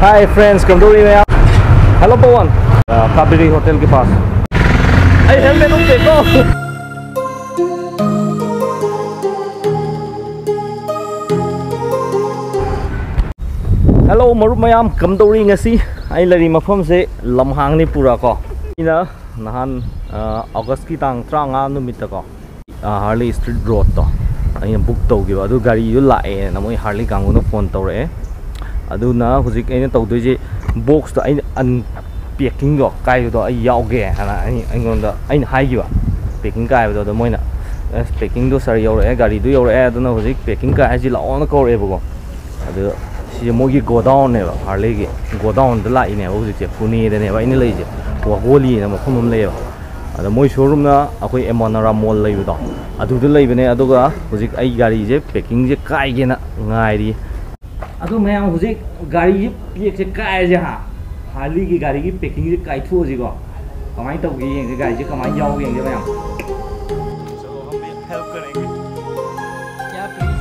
Hi friends, कंदौली में आप। Hello पवन, Kaveri hotel के पास। अरे हेलमेट तुम देखो। हेलो मरुप मयाम, कंदौली ngasi ai lari mafam se lamhang ni pura ko ina nahan August ki tang 35 numit ko Harley Street Road to ai book to gi adu gari yu lae na moi Harley kangu no phone to re adu na hujik ai to doi je box to ai un packing go kai do ai yaw ge ana ai ngon da ai hai gi ba packing kai do moi na packing do sar yaw re gari do yaw re adu na hujik packing kai ji la on ko re bo adu si mogi go down ne ba Harley gi go down da lai ne ba hujik puni de ne ba ini lai je wa goli na ma khum le ba ada moi showroom na akoi Emonara mall lai do adu du lai bane adu ga hujik ai gari je packing je kai ge na ngai ri adu mayam hujik gari je pek je kai je ha Harley की गाड़ी की packing से काई थो जी को कमाई तो की ये गाड़ी से कमाई जाओ ये मैम चलो हम भी हेल्प करेंगे क्या प्लीज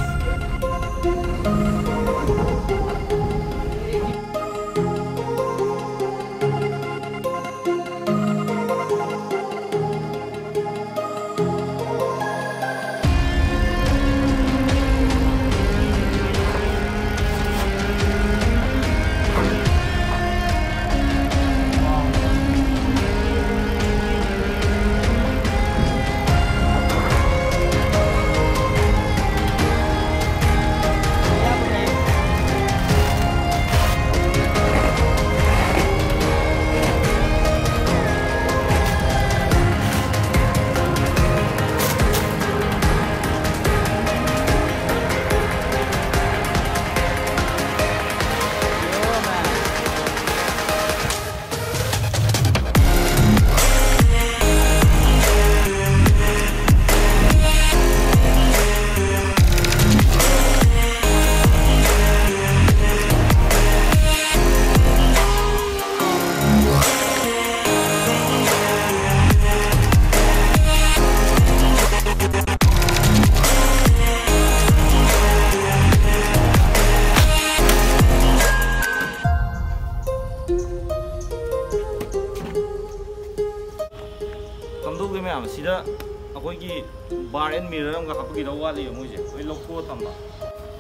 बार एंड मिरर हम हापगी वाली है मुझे वही लोग को तम्बा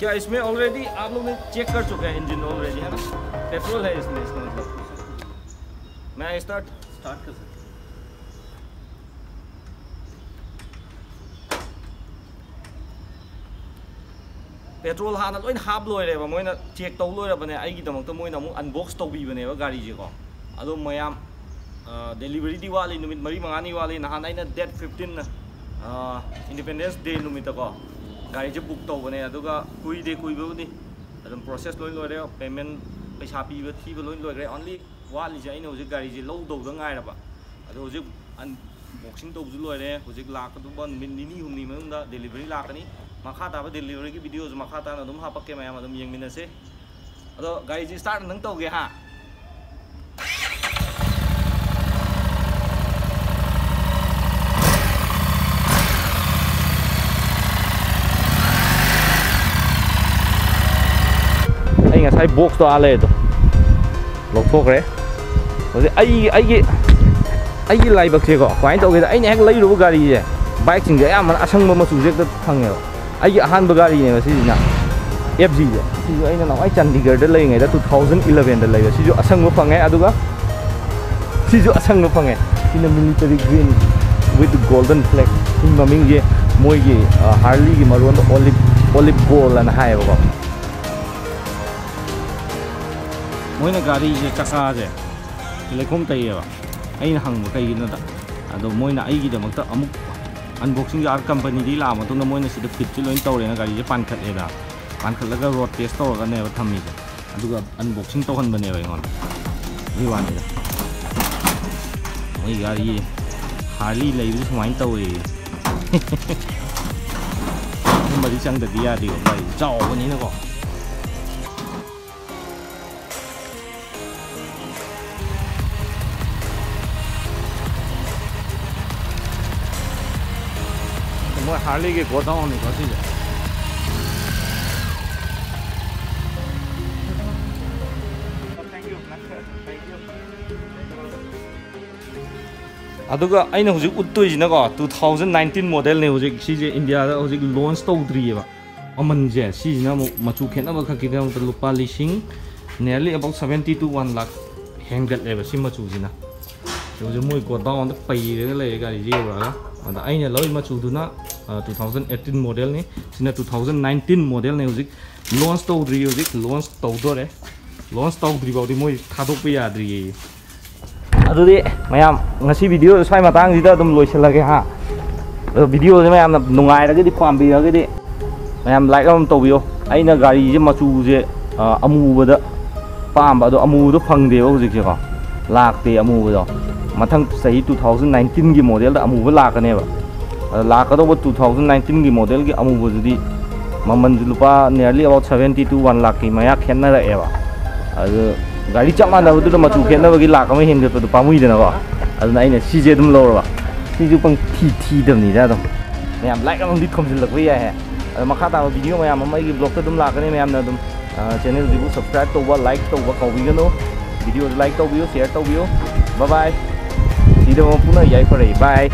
क्या इसमें ऑलरेडी आप लोग ने चेक कर चुके हैं इंजन ऑलरेडी है ना पेट्रोल है इसमें इसका मतलब मैं स्टार्ट कर सकता पेट्रोल हाँ लोन हाप लोरे मोइन चेक तौ लोरबने अगीदमक मोइन अनबॉक्स तौबीबने गाड़ी से को अदो मयाम डिलीवरी दी वाली नुमित मरी मंगानी वाली नहान अइना डेट 15 इंडिपेंडेंस डे नुमित को गाड़ी से बुक तौबने अदुगा कुइदे कुइबुनी अदम प्रोसेस लोइन लोरे पेमेंट पैसा पीब थीब लोइन लोरे ओनली वाली से अइना हुजिक गाड़ी से लौ दौद गायरबा अदो हुजिक अनबॉक्सिंग तौबजु लोरे हुजिक लाकदुबा नुमित निनी हुमनी मनुंदा डिलीवरी लाकनी मखा ताबा डिलीवरी की वीडियोस मखा ताना अदुम हापके मयाम अदुम येंगमिनसे अदो गाड़ी से स्टार्ट नंग तौगे हा sai box to ale to lok thok re hoje ai lai bak che ko kwai to ge ai ne hek lai ru gari je bike sing ge am asang ma su je ta thang ne ai ahan ba gari ne si na FG je si ai na ai Chandigarh da lai ngai da 2011 da lai si jo asang ma phangai aduga si jo asang ma phangai in a military green with golden flag in maming je moi ge Harley gi maron olive ball an hai ba Moina गाड़ी से चक्का से लेखोम तैयेबा अइना हंगबो कइगिनदा अदो Moina अइगिदमक्ता अमुक unboxing यार company दी ला मतुंदा Moina सिदा fit से lion तौरेना गाड़ी से पानखलेदा पानखलगा रोड टेस्ट तौरगा नेबा थम्मीजे अदुगा अनबॉक्सिंग तौहनबनेबा इनगोन इ वानिदा मोइ गाड़ी हार्ली लेबि सुमाइन तौरे मरि चंगदि यादि गाड़ी चावबनिना को मैं हार्ली के गोदाम नहीं करती है ꯑꯗꯨꯒ ꯑꯩꯅ ꯍꯧꯖꯤꯛ ꯎꯠꯇꯣꯏꯁꯤꯅꯀꯣ 2019 ꯃꯣꯗꯦꯜꯅꯦ ꯍꯧꯖꯤꯛ ꯁꯤꯁꯦ ꯏꯟꯗꯤꯌꯥꯗ ꯍꯧꯖꯤꯛ ꯂꯣꯟꯆ ꯇꯧꯗ꯭ꯔꯤꯌꯦꯕ ꯃꯃꯜꯁꯦ ꯁꯤꯁꯤꯅ ꯑꯃꯨꯛ ꯃꯆꯨ ꯈꯦꯠꯅꯕ ꯈꯛꯀꯤꯗꯃꯛꯇ ꯂꯨꯄꯥ ꯂꯤꯁꯤꯡ ꯅꯤꯌꯔꯂꯤ ꯑꯕꯥꯎꯠ 70 to 1 lakh ꯍꯦꯟꯒꯠꯂꯦꯕ ꯁꯤ ꯃꯆꯨꯁꯤꯅ ꯍꯧꯖꯤꯛ ꯃꯣꯏ ꯒꯣꯗꯥꯎꯟꯗ ꯄꯩꯔꯒ ꯂꯩꯔꯦ ꯒꯥꯔꯤꯁꯦ ꯌꯧꯔꯛꯑꯒ ꯑꯗ ꯑꯩꯅ ꯂꯧꯔꯤ ꯃꯆꯨꯗꯨꯅ 2018 ꯃꯣꯗꯦꯜꯅꯤ ꯁꯤꯅ 2019 ꯃꯣꯗꯦꯜꯅꯤ ꯍꯧꯖꯤꯛ ꯂꯣꯟꯆ ꯇꯧꯗ꯭ꯔꯤ ꯍꯧꯖꯤꯛ ꯂꯣꯟꯆ ꯇꯧꯗꯣꯔꯦ ꯂꯣꯟꯆ ꯇꯧꯗ꯭ꯔꯤ ꯐꯥꯎꯗꯤ ꯃꯣꯏ ꯊꯥꯗꯣꯛꯄ ꯌꯥꯗ꯭ꯔꯤꯌꯦ ꯑꯗꯨꯗꯤ ꯃꯌꯥꯝ ꯉꯁꯤ ꯚꯤꯗꯤꯑꯣ ꯁ꯭ꯋꯥꯏ ꯃꯇꯥꯡꯁꯤꯗ ꯑꯗꯨꯝ ꯂꯣꯏꯁꯤꯜꯂꯒꯦ ꯍꯥ ꯑꯗꯣ ꯚꯤꯗꯤꯑꯣꯁꯦ ꯃꯌꯥꯝꯅ ꯅꯨꯡꯉꯥꯏꯔꯒꯗꯤ ꯄꯥꯝꯕꯤꯔꯒꯗꯤ ꯃꯌꯥꯝ ꯂꯥꯏꯛ ꯑꯃ ꯇꯧꯕꯤꯌꯣ ꯑꯩꯅ ꯒꯥꯔꯤꯁꯦ ꯃꯆꯨꯁꯦ ꯑꯃꯨꯕꯗ ꯄꯥꯝꯕ ꯑꯗꯣ ꯑꯃꯨꯕꯗꯣ ꯐꯪꯗꯦꯕ ꯍꯧꯖꯤꯛꯁꯦꯀꯣ ꯂꯥꯛꯇꯦ ꯑꯃꯨꯕꯗꯣ ꯃꯊꯪ ꯆꯍꯤ 2019ꯒꯤ ꯃꯣꯗꯦꯜꯗ ꯑꯃꯨꯕ ꯂꯥꯛꯀꯅꯦꯕ ꯑꯗ ꯂꯥꯛꯀꯗꯧꯕ 2019ꯒꯤ ꯃꯣꯗꯦꯜꯒꯤ ꯑꯃꯨꯕꯗꯨꯗꯤ ꯃꯃꯜꯁꯨ ꯂꯨꯄꯥ ꯅꯤꯌꯔꯂꯤ ꯑꯕꯥꯎꯠ 70 to 1 lakh ꯃꯌꯥ ꯈꯦꯠꯅꯔꯛꯑꯦꯕ ꯑꯗꯨ ꯒꯥꯔꯤ ꯆꯞ ꯃꯥꯟꯅꯕꯗꯨꯗ ꯃꯆꯨ ꯈꯦꯠꯅꯕꯒꯤ ꯂꯥꯛ ꯑꯃ ꯍꯦꯟꯒꯠꯄꯗꯣ ꯄꯥꯝꯃꯨꯏꯗꯅꯀꯣ ꯑꯗꯨꯅ ꯑꯩꯅ ꯁꯤꯁꯦ ꯑꯗꯨꯝ ꯂꯧꯔꯕ ꯁꯤꯁꯨ ꯄꯪ ꯊꯤꯗꯕꯅꯤꯗ ꯑꯗꯨꯝ ꯃꯌꯥꯝ ꯂꯥꯏꯛ ꯑꯃꯗꯤ ꯊꯣꯝꯖꯤꯜꯂꯛꯄ ꯌꯥꯏ ꯑꯗꯣ ꯃꯈꯥ ꯇꯥꯕ ꯚꯤꯗꯤꯑꯣ ꯃꯌꯥꯝ ꯑꯃ ꯑꯩꯒꯤ ꯕ꯭ꯂꯣꯛꯇ ꯑꯗꯨꯝ ꯂꯥꯛꯀꯅꯤ ꯃꯌꯥꯝꯅ ꯑꯗꯨꯝ ꯆꯦꯅꯦꯜꯁꯤꯕꯨ ꯁꯕꯁꯀ꯭ꯔꯥꯏꯕ ꯇꯧꯕ ꯂꯥꯏꯛ ꯇꯧꯕ ꯀꯥꯎꯕꯤꯒꯅꯨ ꯚꯤꯗꯤꯑꯣꯗ ꯂꯥꯏꯛ ꯇꯧꯕꯤꯌꯨ ꯁꯤꯌꯔ ꯇꯧꯕꯤꯌꯨ ꯕꯥꯏ ꯕꯥꯏ ꯁꯤꯗ ꯄꯨꯟꯅ ꯌꯥꯏꯐꯔꯦ ꯕꯥꯏ